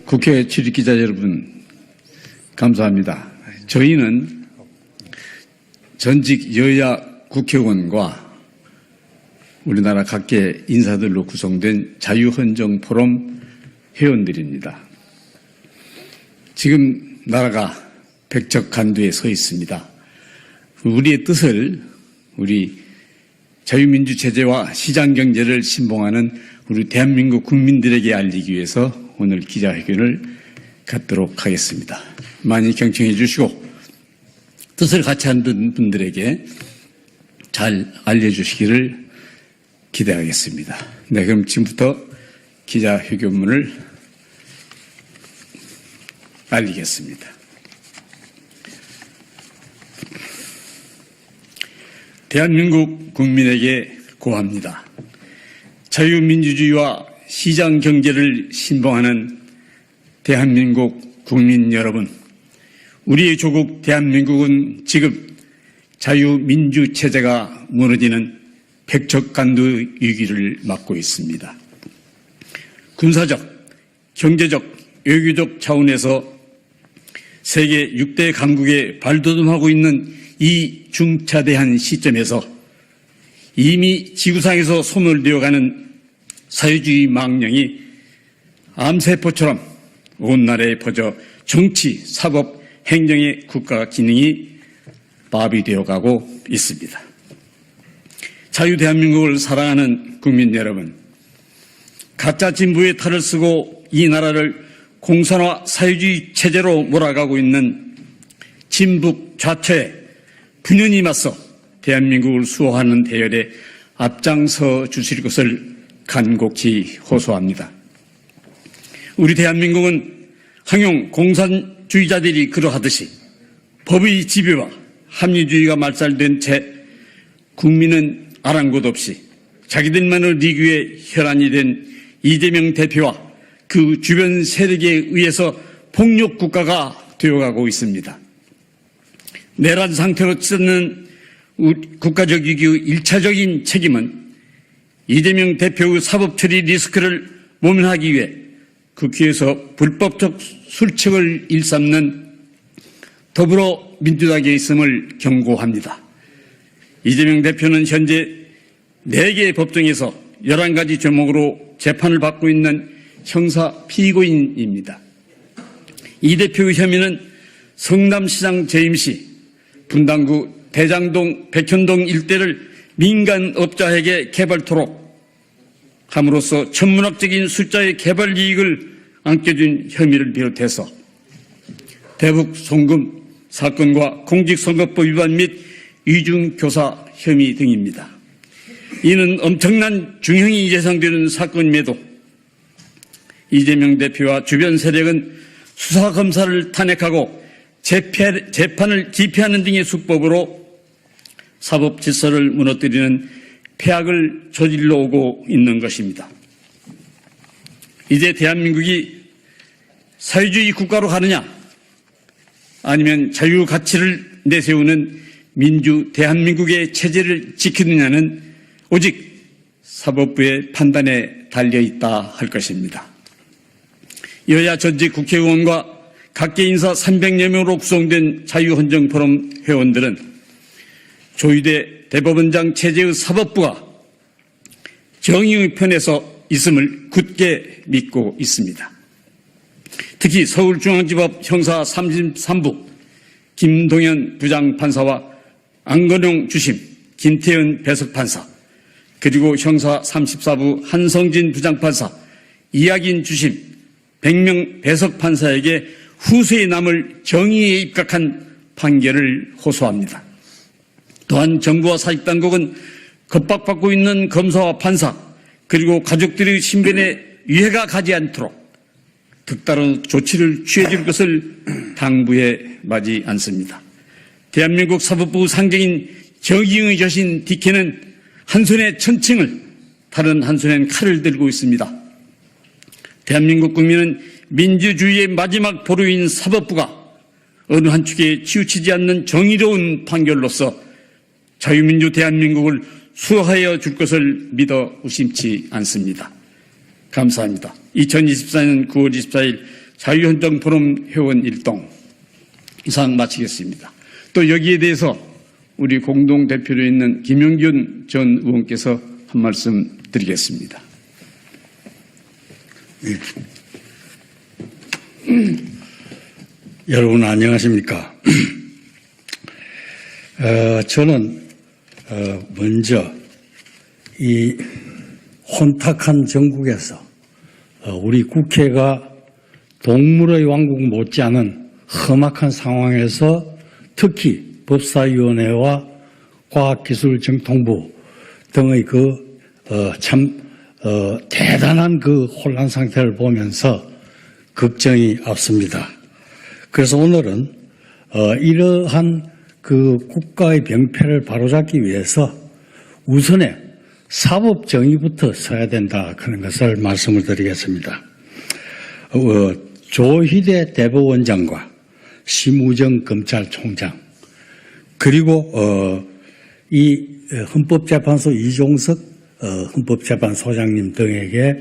국회 출입기자 여러분, 감사합니다. 저희는 전직 여야 국회의원과 우리나라 각계 인사들로 구성된 자유헌정포럼 회원들입니다. 지금 나라가 백척간두에 서 있습니다. 우리의 뜻을 우리 자유민주체제와 시장경제를 신봉하는 우리 대한민국 국민들에게 알리기 위해서 오늘 기자회견을 갖도록 하겠습니다. 많이 경청해 주시고 뜻을 같이 하는 분들에게 잘 알려주시기를 기대하겠습니다. 네, 그럼 지금부터 기자회견문을 알리겠습니다. 대한민국 국민에게 고합니다. 자유민주주의와 시장경제를 신봉하는 대한민국 국민 여러분, 우리의 조국 대한민국은 지금 자유민주체제가 무너지는 백척간두 위기를 맞고 있습니다. 군사적, 경제적, 외교적 차원에서 세계 6대 강국에 발돋움하고 있는 이 중차대한 시점에서 이미 지구상에서 소멸되어가는 사회주의 망령이 암세포처럼 온 나라에 퍼져 정치, 사법, 행정의 국가 기능이 마비되어가고 있습니다. 자유 대한민국을 사랑하는 국민 여러분, 가짜 진보의 탈을 쓰고 이 나라를 공산화 사회주의 체제로 몰아가고 있는 진북 좌처에 분연히 맞서 대한민국을 수호하는 대열에 앞장서 주실 것을 간곡히 호소합니다. 우리 대한민국은 항용 공산주의자들이 그러하듯이 법의 지배와 합리주의가 말살된 채 국민은 아랑곳 없이 자기들만의 리그에 혈안이 된 이재명 대표와 그 주변 세력에 의해서 폭력 국가가 되어가고 있습니다. 내란 상태로 치닫는 국가적 위기의 1차적인 책임은 이재명 대표의 사법 처리 리스크를 모면하기 위해 국회에서 불법적 술책을 일삼는 더불어민주당에 있음을 경고합니다. 이재명 대표는 현재 4개의 법정에서 11가지 죄목으로 재판을 받고 있는 형사 피고인입니다. 이 대표의 혐의는 성남시장 재임 시 분당구 대장동, 백현동 일대를 민간업자에게 개발토록 함으로써 천문학적인 숫자의 개발 이익을 안겨준 혐의를 비롯해서 대북 송금 사건과 공직선거법 위반 및 이중교사 혐의 등입니다. 이는 엄청난 중형이 예상되는 사건임에도 이재명 대표와 주변 세력은 수사검사를 탄핵하고 재판을 기피하는 등의 수법으로 사법 질서를 무너뜨리는 폐악을 저질러 오고 있는 것입니다. 이제 대한민국이 사회주의 국가로 가느냐 아니면 자유 가치를 내세우는 민주 대한민국의 체제를 지키느냐는 오직 사법부의 판단에 달려있다 할 것입니다. 여야 전직 국회의원과 각계 인사 300여 명으로 구성된 자유헌정포럼 회원들은 조희대 대법원장 체제의 사법부가 정의의 편에서 있음을 굳게 믿고 있습니다. 특히 서울중앙지법 형사 33부 김동현 부장판사와 안건용 주심, 김태현 배석판사, 그리고 형사 34부 한성진 부장판사, 이학인 주심, 100명 배석판사에게 후세에 남을 정의에 입각한 판결을 호소합니다. 또한 정부와 사익당국은 겁박받고 있는 검사와 판사 그리고 가족들의 신변에 위해가 가지 않도록 특다른 조치를 취해줄 것을 당부해 마지 않습니다. 대한민국 사법부 상정인 정의의 여신 디케는 한 손에 천칭을 다른 한 손엔 칼을 들고 있습니다. 대한민국 국민은 민주주의의 마지막 보루인 사법부가 어느 한 축에 치우치지 않는 정의로운 판결로서 자유민주 대한민국을 수호하여 줄 것을 믿어 의심치 않습니다. 감사합니다. 2024년 9월 24일 자유헌정포럼 회원 일동 이상 마치겠습니다. 또 여기에 대해서 우리 공동대표로 있는 김영균 전 의원께서 한 말씀 드리겠습니다. 여러분 안녕하십니까? 저는 먼저 이 혼탁한 정국에서 우리 국회가 동물의 왕국 못지않은 험악한 상황에서 특히 법사위원회와 과학기술정통부 등의 대단한 혼란 상태를 보면서 걱정이 앞섭니다. 그래서 오늘은 이러한 국가의 병폐를 바로잡기 위해서 우선에 사법 정의부터 서야 된다 하는 것을 말씀을 드리겠습니다. 조희대 대법원장과 심우정 검찰총장 그리고 이 헌법재판소 이종석 헌법재판소장님 등에게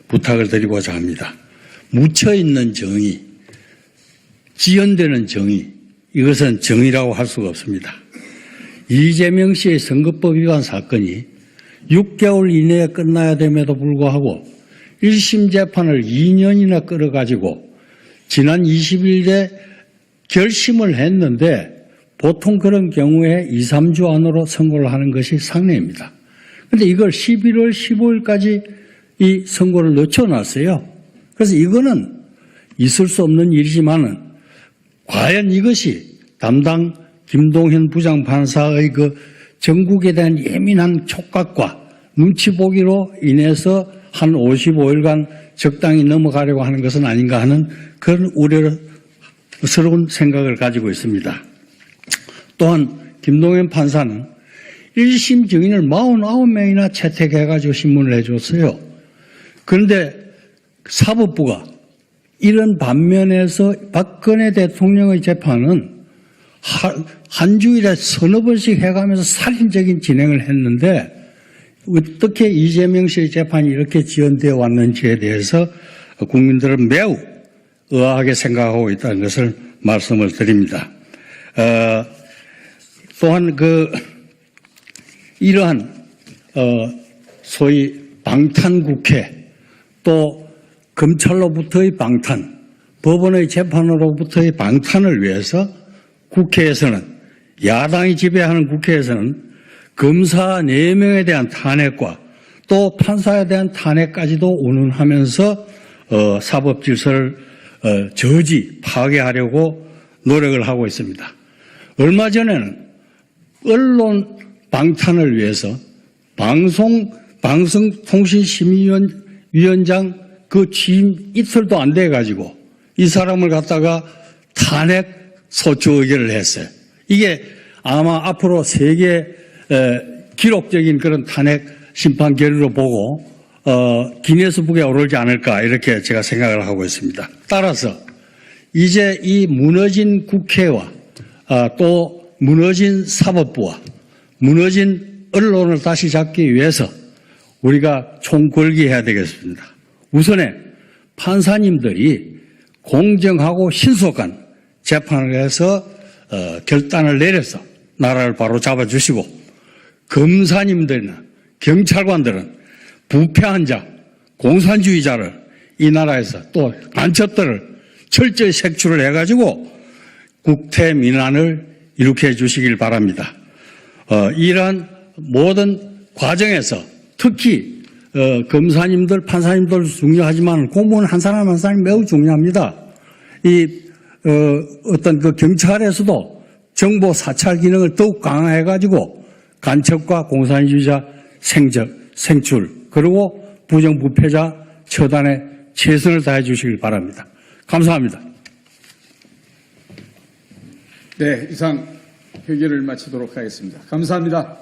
부탁을 드리고자 합니다. 묻혀있는 정의, 지연되는 정의, 이것은 정의라고 할 수가 없습니다. 이재명 씨의 선거법 위반 사건이 6개월 이내에 끝나야 됨에도 불구하고 1심 재판을 2년이나 끌어가지고 지난 20일에 결심을 했는데 보통 그런 경우에 2, 3주 안으로 선고를 하는 것이 상례입니다. 그런데 이걸 11월 15일까지 이 선고를 늦춰놨어요. 그래서 이거는 있을 수 없는 일이지만은 과연 이것이 담당 김동현 부장판사의 전국에 대한 예민한 촉각과 눈치 보기로 인해서 한 55일간 적당히 넘어가려고 하는 것은 아닌가 하는 그런 우려스러운 생각을 가지고 있습니다. 또한 김동현 판사는 1심 증인을 49명이나 채택해가지고 신문을 해줬어요. 그런데 사법부가 이런 반면에서 박근혜 대통령의 재판은 한 주일에 서너 번씩 해가면서 살인적인 진행을 했는데 어떻게 이재명 씨의 재판이 이렇게 지연되어 왔는지에 대해서 국민들은 매우 의아하게 생각하고 있다는 것을 말씀을 드립니다. 또한 이러한 소위 방탄국회 또 검찰로부터의 방탄, 법원의 재판으로부터의 방탄을 위해서 국회에서는 야당이 지배하는 국회에서는 검사 4명에 대한 탄핵과 또 판사에 대한 탄핵까지도 운운하면서 사법 질서를 저지 파괴하려고 노력을 하고 있습니다. 얼마 전에는 언론 방탄을 위해서 방송통신심의위원장 취임 이틀도 안 돼가지고 이 사람을 갖다가 탄핵 소추 의결을 했어요. 이게 아마 앞으로 세계 기록적인 그런 탄핵 심판 결의로 보고 기네스북에 오르지 않을까 이렇게 제가 생각을 하고 있습니다. 따라서 이제 이 무너진 국회와 또 무너진 사법부와 무너진 언론을 다시 잡기 위해서 우리가 총궐기해야 되겠습니다. 우선에 판사님들이 공정하고 신속한 재판을 해서 결단을 내려서 나라를 바로 잡아주시고 검사님들이나 경찰관들은 부패한 자, 공산주의자를 이 나라에서 또 간첩들을 철저히 색출을 해가지고 국태 민안을 일으켜 주시길 바랍니다. 이러한 모든 과정에서 특히 검사님들, 판사님들 중요하지만 공무원 한 사람 한 사람이 매우 중요합니다. 어떤 경찰에서도 정보 사찰 기능을 더욱 강화해가지고 간첩과 공산주의자 생출 그리고 부정부패자 처단에 최선을 다해 주시길 바랍니다. 감사합니다. 네, 이상 회견을 마치도록 하겠습니다. 감사합니다.